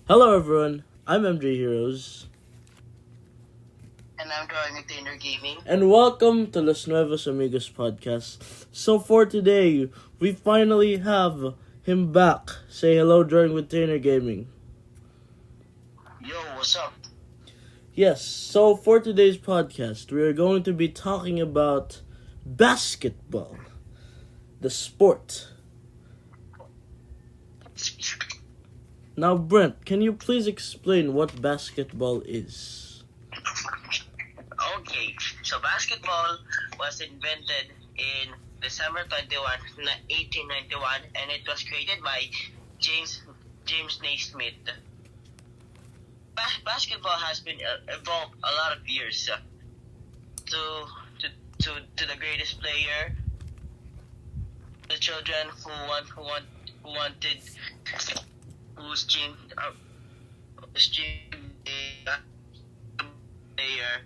Hello everyone, I'm MJ Heroes, And I'm drawing a Tainer Gaming. and welcome to Los Nuevos Amigos podcast. So for today, we finally have him back. Say hello during with Tainer Gaming. Yo, what's up? Yes, so for today's podcast, we are going to be talking about basketball, the sport. Now Brent, can you please explain what basketball is? Okay, so basketball was invented in December 21, 1891, and it was created by James Naismith. Basketball has been evolved a lot of years to the greatest player, the children whose dream player.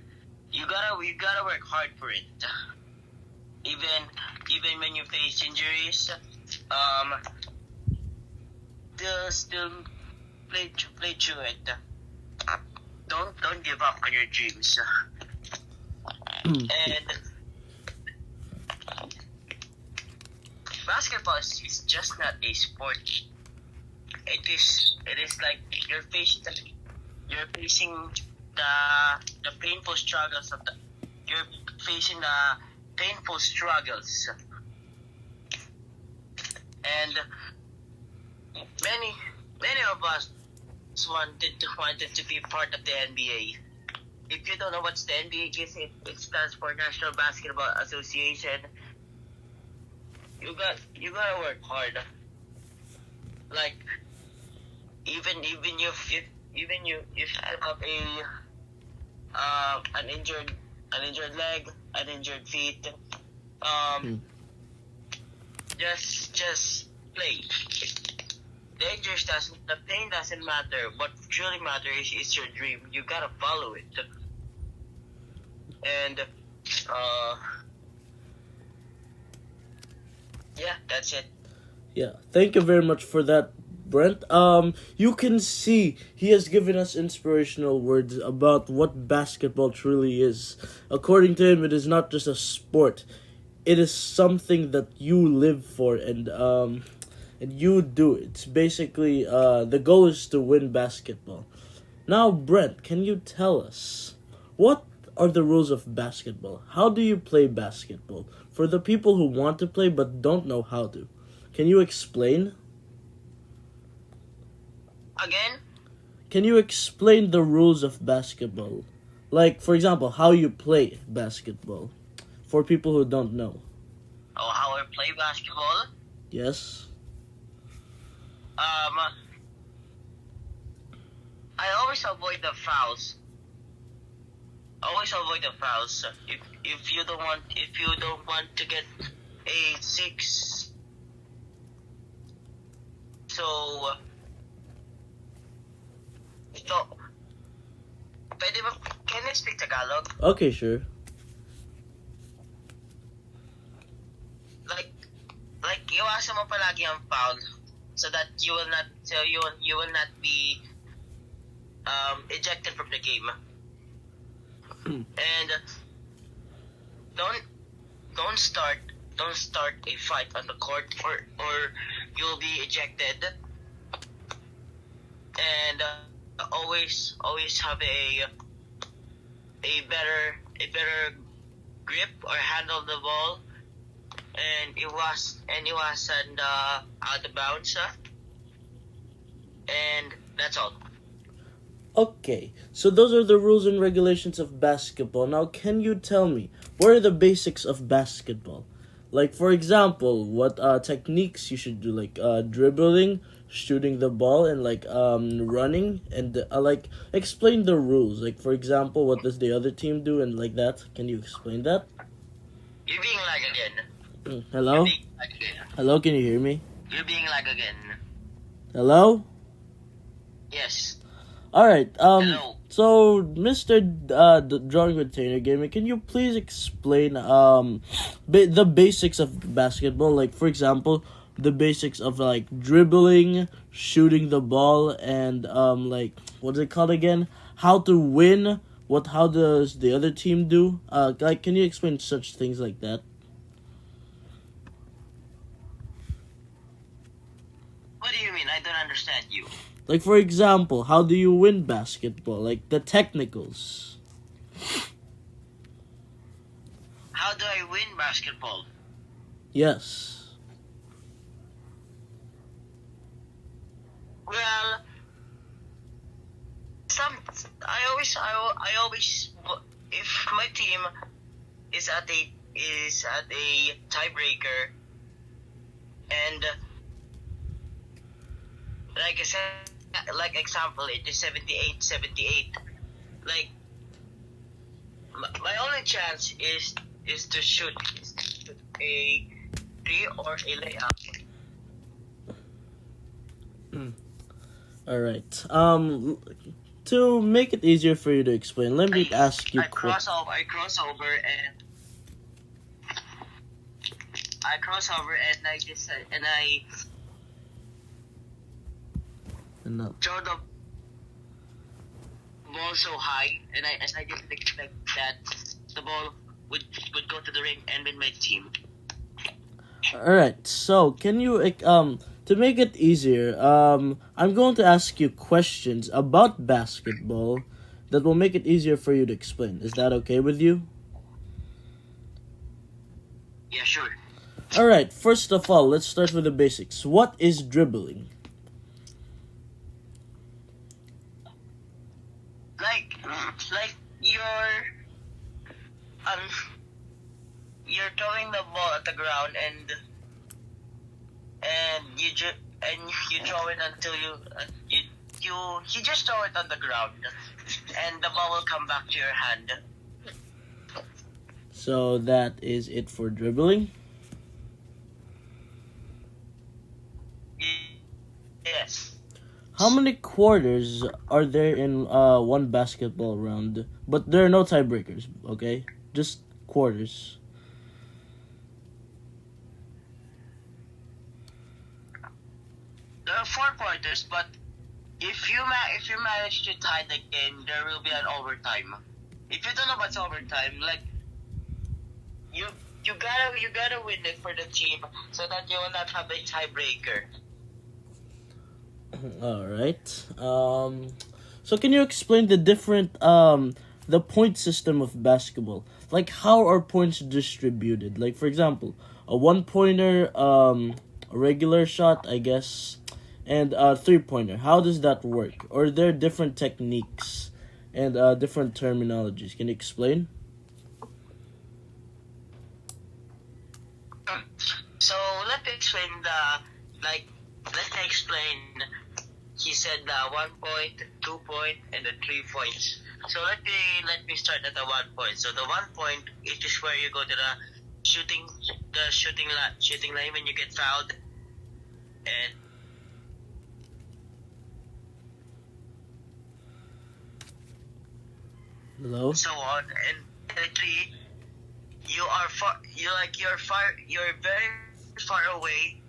You gotta work hard for it. Even when you face injuries, still play through it. Don't give up on your dreams. And basketball is just not a sport. It is like you're facing the painful struggles and many of us wanted to be part of the NBA. If you don't know what's the NBA is, it stands for National Basketball Association. You gotta work hard. Like even you if you have an injured leg, an injured feet, just play. The pain doesn't matter. What truly matters is your dream. You gotta follow it. And yeah, that's it. Yeah, thank you very much for that, Brent. You can see he has given us inspirational words about what basketball truly is. According to him, it is not just a sport; it is something that you live for, and you do. It's basically the goal is to win basketball. Now, Brent, can you tell us what are the rules of basketball? How do you play basketball for the people who want to play but don't know how to? Can you explain? Again? Can you explain the rules of basketball? Like, for example, how you play basketball for people who don't know. Oh, how I play basketball? Yes? I always avoid the fouls. If you don't want to get a 6, so pwede ba, can you speak Tagalog? Okay, sure. Like iwasan mo palagi ang foul so that you will not be ejected from the game. And don't start a fight on the court or you'll be ejected. And always have a better grip or handle the ball, and it wasn't out of bounds, and that's all. Okay, so those are the rules and regulations of basketball. Now, can you tell me, what are the basics of basketball? Like, for example, what techniques you should do, like dribbling, shooting the ball, and like running, and like explain the rules. Like, for example, what does the other team do, and like that. Can you explain that? You're being lag again. Hello? You're being lag again. Hello, can you hear me? You're being lag again. Hello? Yes. Alright, Hello. so, Mr. Drawing with Tainer Gaming, can you please explain the basics of basketball? Like, for example, the basics of like dribbling, shooting the ball, and like what's it called again? How to win. What? How does the other team do? Like, can you explain such things like that? What do you mean? I don't understand you. Like, for example, how do you win basketball? Like the technicals. How do I win basketball? Yes. Well, some I always if my team is at a tiebreaker and like I said, like example, it is 78-78. Like my only chance is to shoot a three or a layup. All right. To make it easier for you to explain, let me ask you. I cross over and I just and I No. throw the ball so high, and I didn't expect that the ball would go to the ring and win my team. All right. So, can you to make it easier, I'm going to ask you questions about basketball that will make it easier for you to explain. Is that okay with you? Yeah, sure. All right. First of all, let's start with the basics. What is dribbling? Like um you're throwing the ball at the ground and you throw it until you just throw it on the ground and the ball will come back to your hand. So that is it for dribbling. Yes. How many quarters are there in one basketball round? But there are no tiebreakers, okay? Just quarters. There are 4 quarters, but if you manage to tie the game, there will be an overtime. If you don't know what's overtime, like you gotta win it for the team so that you will not have a tiebreaker. All right. So can you explain the different the point system of basketball? Like, how are points distributed? Like, for example, a 1-pointer, a regular shot, I guess, and a 3-pointer. How does that work? Or are there different techniques and different terminologies? Can you explain? So let me explain let me explain. He said 1 point, 2 point, and the 3 points. So let me start at the 1 point. So the 1 point, it is where you go to the shooting line when you get fouled, and Hello? so on. And the 3, you're very far away,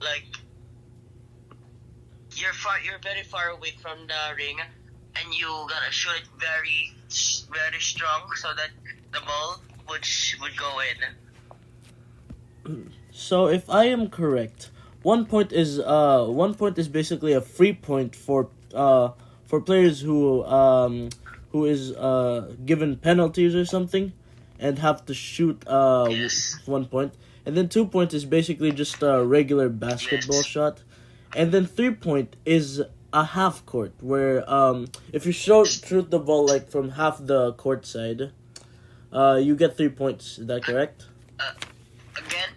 like you're very far away from the ring, and you gotta shoot it very very strong so that the ball would go in. So if I am correct, 1 point is basically a free point for players who is given penalties or something and have to shoot Yes. 1 point. And then 2 point is basically just a regular basketball Yes. shot. And then 3 point is a half court where if you shoot the ball like from half the court side, you get 3 points. Is that correct? Again?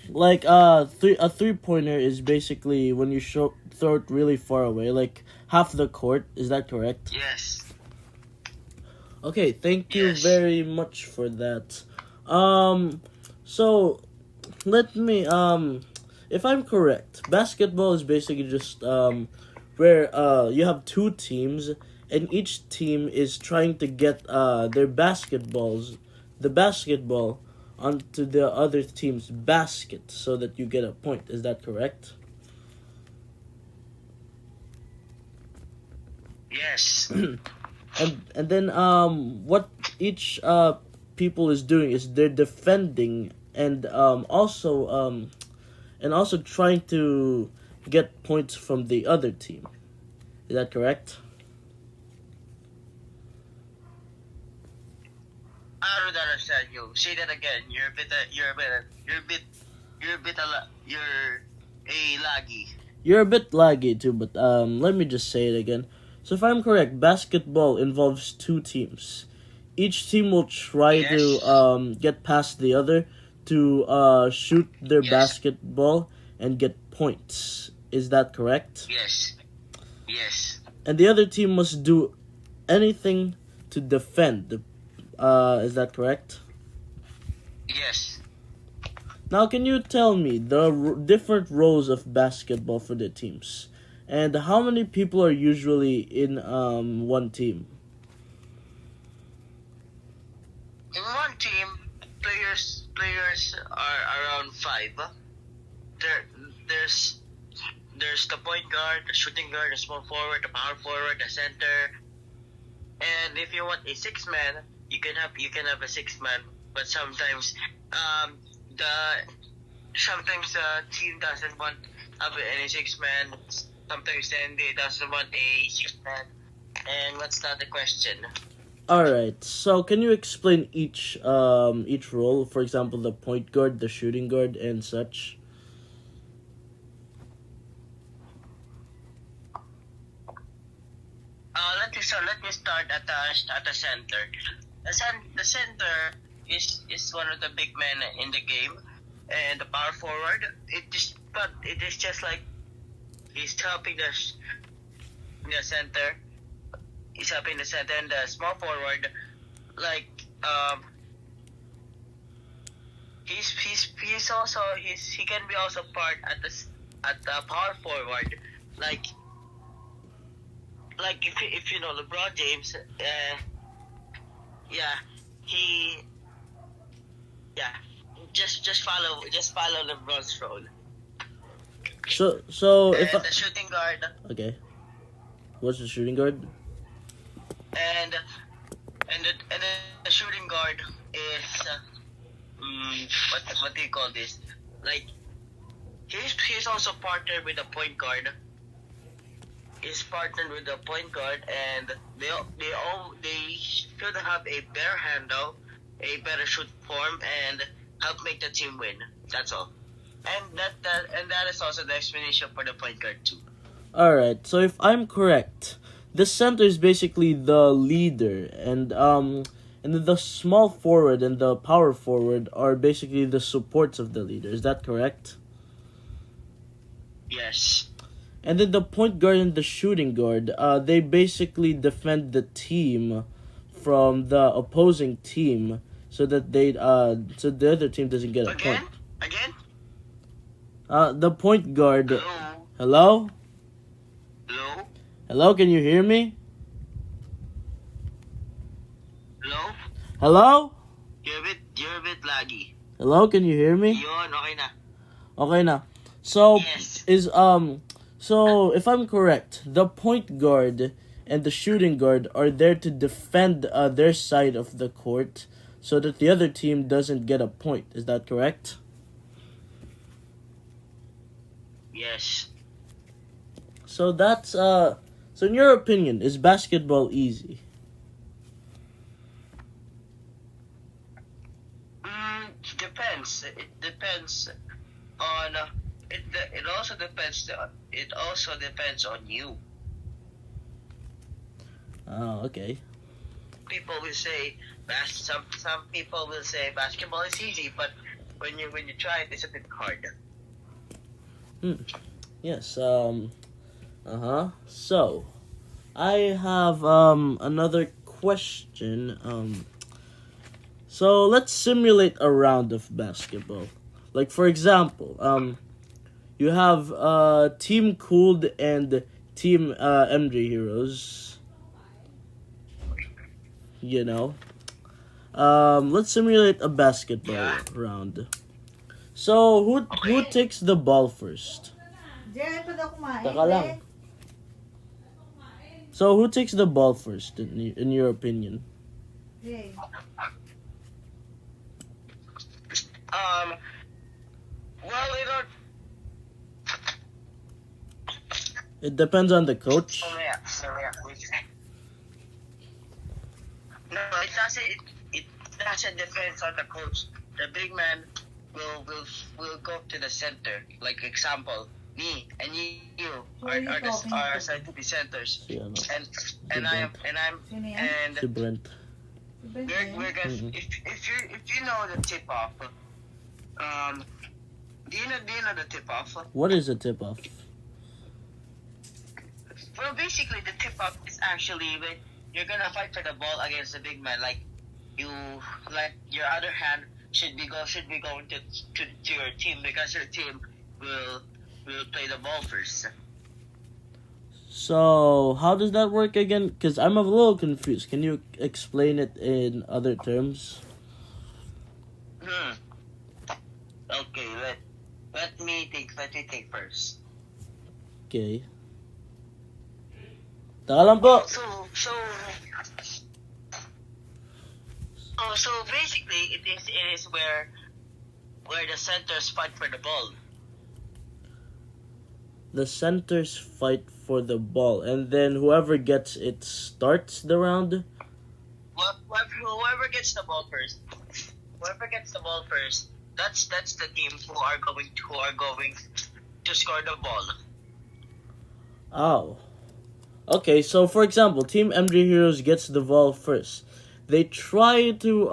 Like a 3-pointer is basically when you throw it really far away, like half the court. Is that correct? Yes. Okay, thank you Yes. very much for that. So let me if I'm correct, basketball is basically just where you have 2 teams and each team is trying to get the basketball onto the other team's basket so that you get a point. Is that correct? Yes. And then what each people is doing is they're defending and also trying to get points from the other team. Is that correct? I don't understand you. Say that again. You're a laggy. You're a bit laggy too, but let me just say it again. So if I'm correct, basketball involves two teams. Each team will try Yes. to get past the other to shoot their Yes. basketball and get points. Is that correct? Yes. Yes. And the other team must do anything to defend. Is that correct? Yes. Now, can you tell me the different roles of basketball for the teams, and how many people are usually in one team? In one team, players are around 5. There's the point guard, the shooting guard, the small forward, the power forward, the center. And if you want a 6-man, you can have a 6-man. But sometimes the team doesn't want have any 6-man. Sometimes the NBA doesn't want a 6-man. And what's the other question? All right. So, can you explain each role? For example, the point guard, the shooting guard, and such. Let me start at the center. The center is one of the big men in the game, and the power forward. It is just like he's helping the center. He's helping the center, and the small forward, like he can be also part at the power forward, like if you know LeBron James, just follow LeBron's role. So if And the shooting guard, okay, what's the shooting guard? and the shooting guard is what do you call this? Like he's also partnered with the point guard. Is partnered with the point guard, and they should have a better handle, a better shoot form, and help make the team win. That's all. And that is also the explanation for the point guard too. All right. So if I'm correct, the center is basically the leader, and the small forward and the power forward are basically the supports of the leader. Is that correct? Yes. And then the point guard and the shooting guard, they basically defend the team from the opposing team, so that so the other team doesn't get a point. Again. The point guard. Hello. Hello. Hello. Hello. Can you hear me? Hello. Hello. You're a bit laggy. Hello. Can you hear me? Yun, okay na. Okay na. So Yes. So if I'm correct, the point guard and the shooting guard are there to defend their side of the court, so that the other team doesn't get a point. Is that correct? Yes. So that's so in your opinion, is basketball easy? Depends. It depends on. It also depends. It also depends on you. Oh, okay. People will say some people will say basketball is easy, but when you try it, it's a bit hard. Yes. So, I have another question. So let's simulate a round of basketball. Like for example, you have Team Cooled and Team MJ Heroes. You know. Let's simulate a basketball Yeah. round. So who Okay. takes the ball first? Diyan pa daw kumain. Taka lang. So who takes the ball first in your opinion? Jay. Well, we don't. It depends on the coach. Yeah. No, it doesn't. It doesn't depend on the coach. The big man will go to the center. Like example, me and you Who are you talking are to? assigned to be centers, Si ano, and I'm Sino yan? and si Brent. we're gonna Mhm. if you know the tip off. Do you know the tip off? What is a tip off? Well, basically, the tip off is actually when you're gonna fight for the ball against the big man. Like your other hand should be going to your team because your team will play the ball first. So how does that work again? Because I'm a little confused. Can you explain it in other terms? Okay, let me think first. Okay. Taka lang po. So basically, it is where the centers fight for the ball. The centers fight for the ball, and then whoever gets it starts the round. Whoever gets the ball first, that's the team who are going to score the ball. Oh. Okay, so for example, Team MG Heroes gets the ball first. They try to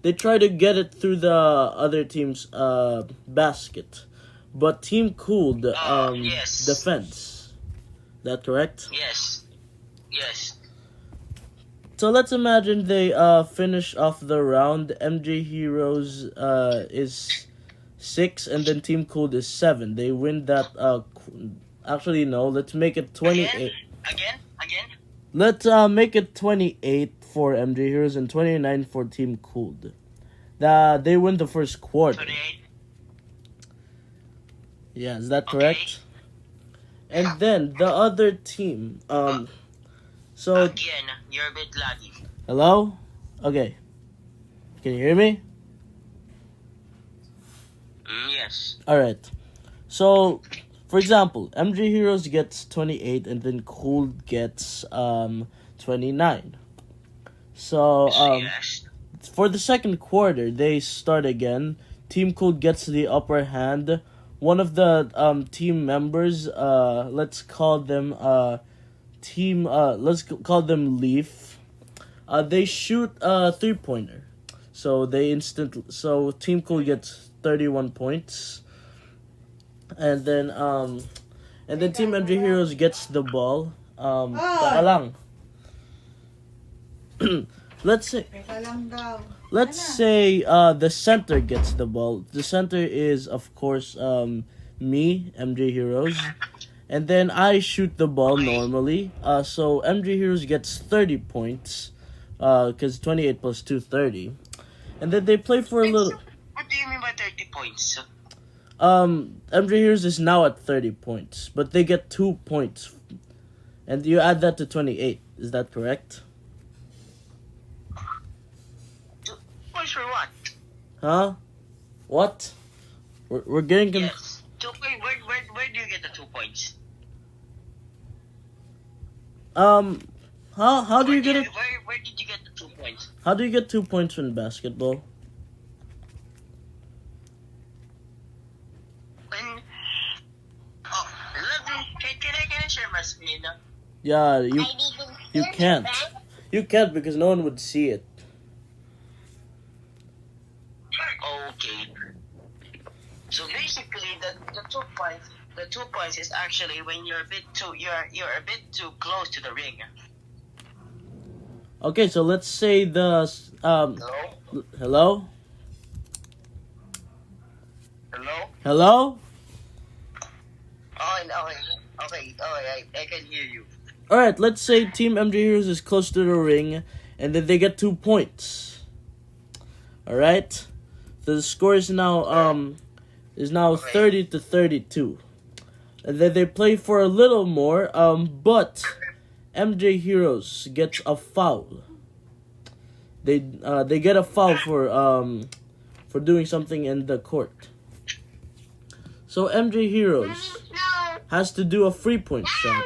get it through the other team's basket. But Team Cooled Yes. defends. That correct? Yes. So let's imagine they finish off the round. MG Heroes is 6 and then Team Cooled is 7. They win that actually no, let's make it 28. Again. Let's make it 28 for MG Heroes and 29 for Team Cooled. They win the first quarter. 28. Yeah, is that correct? And then the other team, so Again, you're a bit laggy. hello? Okay. Can you hear me? Yes. Alright. So, for example, MG Heroes gets 28 and then Cooled gets 29. So, Yes. for the second quarter, they start again. Team Cooled gets the upper hand. One of the team members, let's call them let's call them Leaf. They shoot a 3-pointer. So Team Cool gets 31 points. And then Team MG Heroes gets the ball. Taka lang. Let's say Teka lang daw. Let's say the center gets the ball. The center is, of course, me, MJ Heroes. And then I shoot the ball normally. So MJ Heroes gets 30 points. Because 28 plus 2, 30. And then they play for a little... What do you mean by 30 points? MJ Heroes is now at 30 points. But they get 2 points. And you add that to 28. Is that correct? 2 points for what? Huh? What? We're getting... Yes. 2 points. Where do you get the 2 points? How do you get it? Where did you get the 2 points? How do you get 2 points in basketball? When can I share my screen? Yeah, you can't. You can't because no one would see it. Okay. So basically, the 2 points. The 2 points is actually when you're a bit too close to the ring. Okay, so let's say the Hello. hello. Hello. Oh, no. Okay. Oh, I can hear you. All right, let's say Team MJ Heroes is close to the ring, and then they get 2 points. All right. The score is now Okay. 30-32. And then they play for a little more. But MJ Heroes gets a foul. They get a foul for doing something in the court. So MJ Heroes has to do a 3-point shot.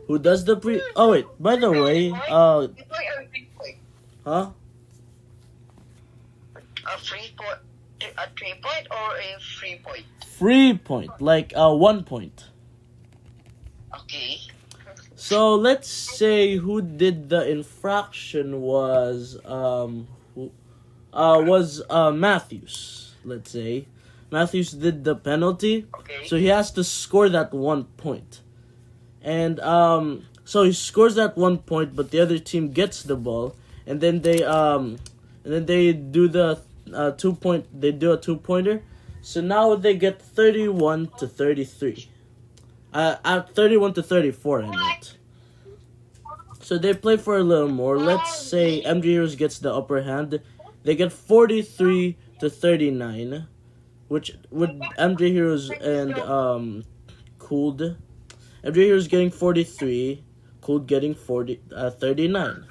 Who does the pre? Oh wait, by the way, huh? A 3 point, a 3 point or a 3 point? 3-point, like 1 point. Okay. So let's say who did the infraction was Matthews. Let's say Matthews did the penalty, Okay. so he has to score that 1 point. And so he scores that 1 point, but the other team gets the ball, and then they do the 2 point. They do a 2-pointer. So now they get 31-33. At 31-34, I meant. So they play for a little more. Let's say MG Heroes gets the upper hand. They get 43-39, which with MJ Heroes and Cooled. MJ Heroes getting 43, Cooled getting 39.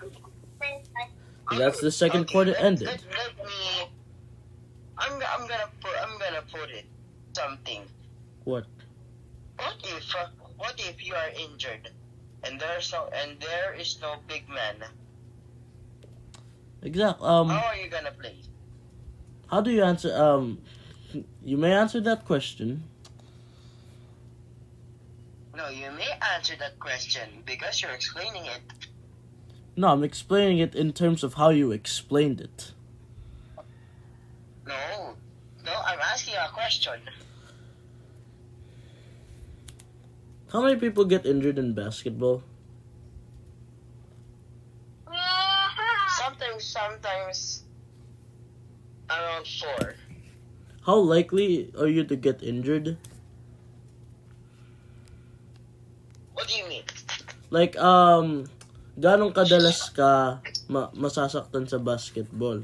That's the second quarter ended. Let me. I'm gonna put it something. What? What if you are injured and there is no big man? Exactly. How are you gonna play? How do you answer? You may answer that question. No, you may answer that question because you're explaining it. No, I'm explaining it in terms of how you explained it. No, I'm asking a question. How many people get injured in basketball? Sometimes around 4. How likely are you to get injured? What do you mean? Like, ganong kadalas ka masasaktan sa basketball?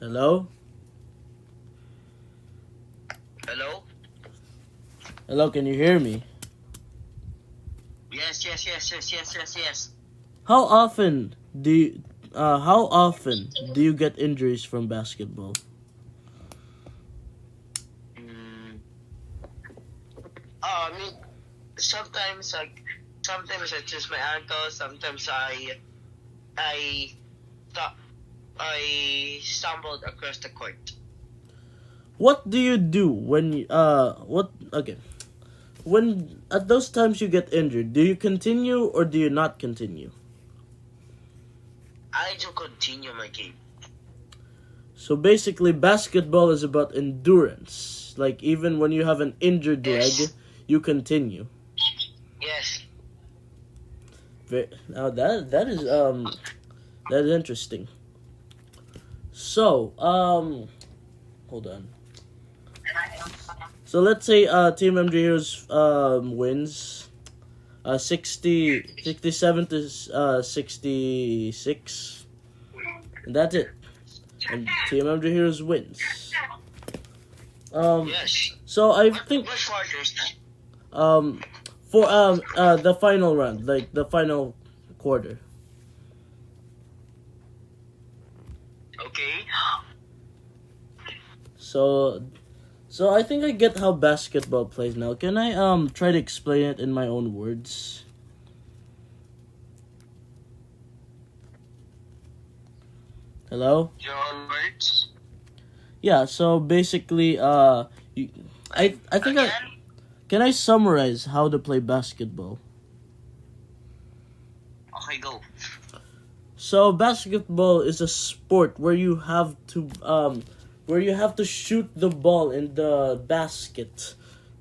Hello? Hello? Hello, can you hear me? Yes. How often do you get injuries from basketball? I mean, sometimes I twist my ankle. Sometimes I stumbled across the court. What do you do when when at those times you get injured? Do you continue or do you not continue? I do continue my game. So basically, basketball is about endurance. Like even when you have an injured leg, you continue. Yes. Now that is interesting. So hold on. So let's say Team MJ Heroes wins 67 to 66. And that's it. And Team MJ Heroes wins. Yes. So I think What quarter is that? for the final round, like the final quarter. Okay. So I think I get how basketball plays now. Can I try to explain it in my own words? Hello? Your own words. Yeah, so basically I think can I summarize how to play basketball? Okay, go. So basketball is a sport where you have to shoot the ball in the basket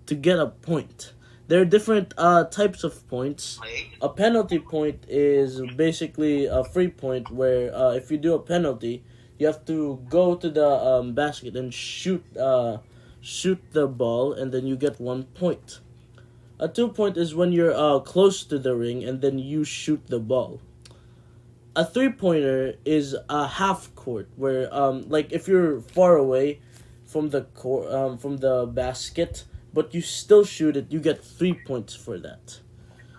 to get a point. There are different types of points. Okay. A penalty point is basically a free point where if you do a penalty, you have to go to the basket and shoot the ball, and then you get 1 point. A 2-point is when you're close to the ring and then you shoot the ball. A 3-pointer is a half court where like if you're far away from the from the basket but you still shoot it, you get 3 points for that.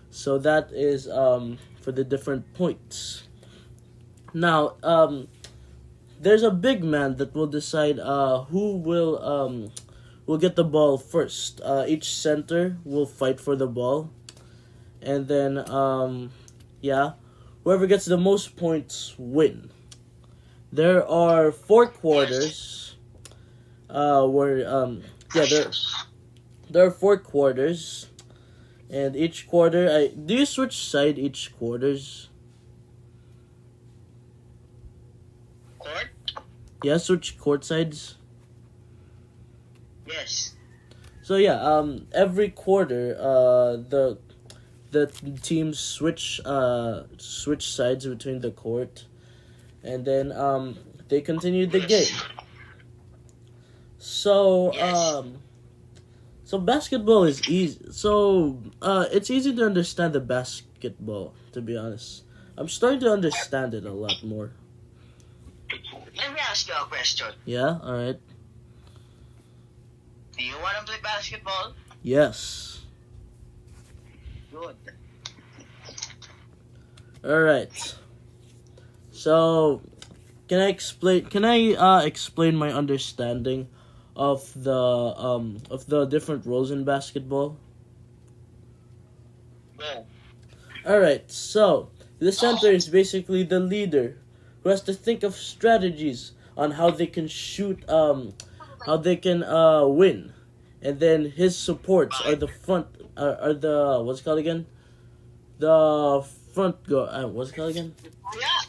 So that is for the different points. Now there's a big man that will decide who will get the ball first. Each center will fight for the ball, and then whoever gets the most points win. There are 4 quarters. There are 4 quarters, and each quarter. Do you switch side each quarters? Court? Yeah, switch court sides. Yes. So every quarter, the teams switch sides between the court, and then they continue the game. So so basketball is easy. So it's easy to understand the basketball. To be honest, I'm starting to understand it a lot more. Let me ask you a question. Yeah. All right. Do you want to play basketball? Yes. Good. All right. So, can I explain my understanding of the different roles in basketball? Go. All right. So, the center is basically the leader who has to think of strategies on how they can shoot how they can win. And then his supports are the front are the what's it called again? The front guard. What's it called again? Yeah.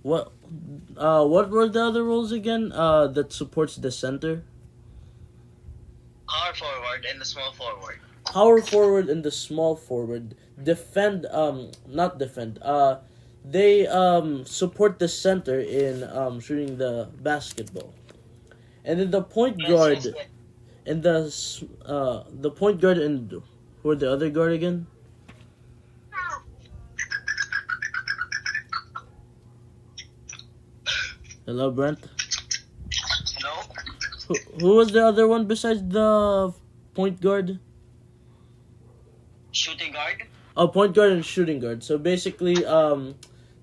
What were the other roles again? That supports the center. Power forward and the small forward. Power forward and the small forward defend. Not defend. They support the center in shooting the basketball, and then the point guard and the point guard and who are the other guard again? Hello, Brent. No. Who was the other one besides the point guard? Shooting guard. Oh, point guard and shooting guard. So basically,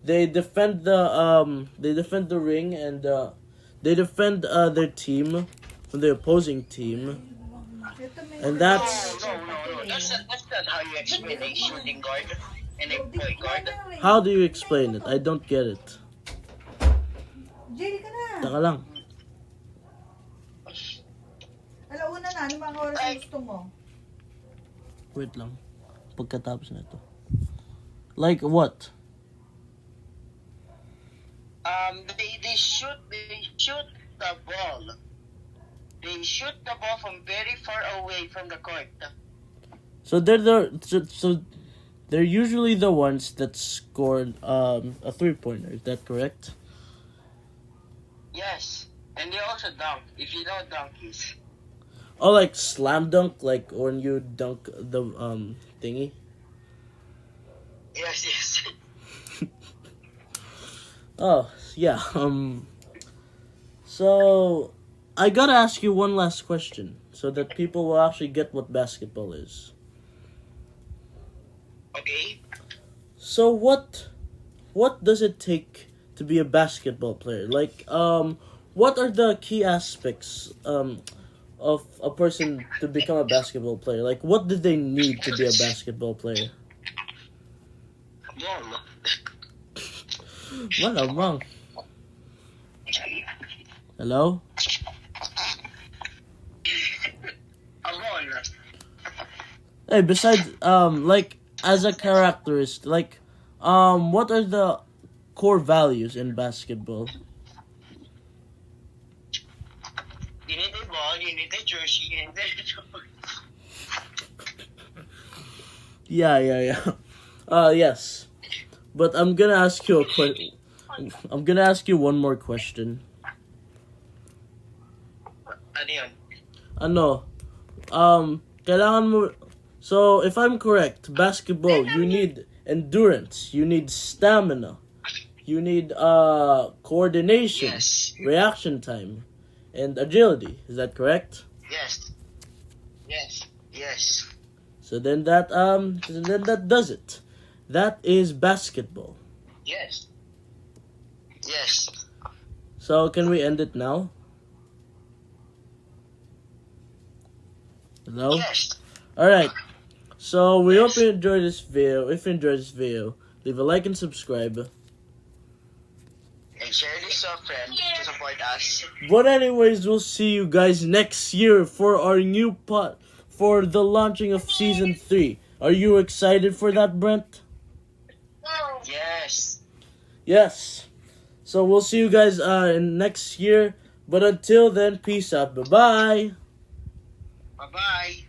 they defend the ring and they defend their team from the opposing team, and that's No. That's not how you explain a shooting guard and a point guard. how do you explain it? I don't get it. Jelly ka na. Taka lang. Alauna na. Ano mga oras ang gusto mo? Wait lang. Pagkatapos na ito. Like what? They shoot the ball. They shoot the ball from very far away from the court. So they're usually the ones that scored a 3-pointer. Is that correct? Yes, and they also dunk. If you know donkeys. Oh, like slam dunk, like when you dunk the thingy. Yes. Oh yeah. So I gotta ask you one last question, so that people will actually get what basketball is. Okay. So what does it take to be a basketball player? Like, what are the key aspects of a person to become a basketball player? Like, what do they need to be a basketball player? Ball. Malamang. Hello? A ball. Hey, besides, like, as a characterist, like, what are the core values in basketball? You need a ball, you need a jersey, you need a Yeah. Yes. But I'm gonna ask you I'm gonna ask you one more question. Ano yun? Ano? kailangan mo, so if I'm correct, basketball, you need endurance, you need stamina, you need coordination, Yes. reaction time, and agility. Is that correct? Yes. Yes. Yes. So then that does it. That is basketball. Yes. Yes. So can we end it now? Hello? Yes. Alright. So we hope Yes. you enjoyed this video. If you enjoyed this video, leave a like and subscribe. And share this to a friend to support us. But anyways, we'll see you guys next year for our new for the launching of season 3. Are you excited for that, Brent? Yes. Yes. So we'll see you guys in next year. But until then, peace out. Bye-bye. Bye-bye.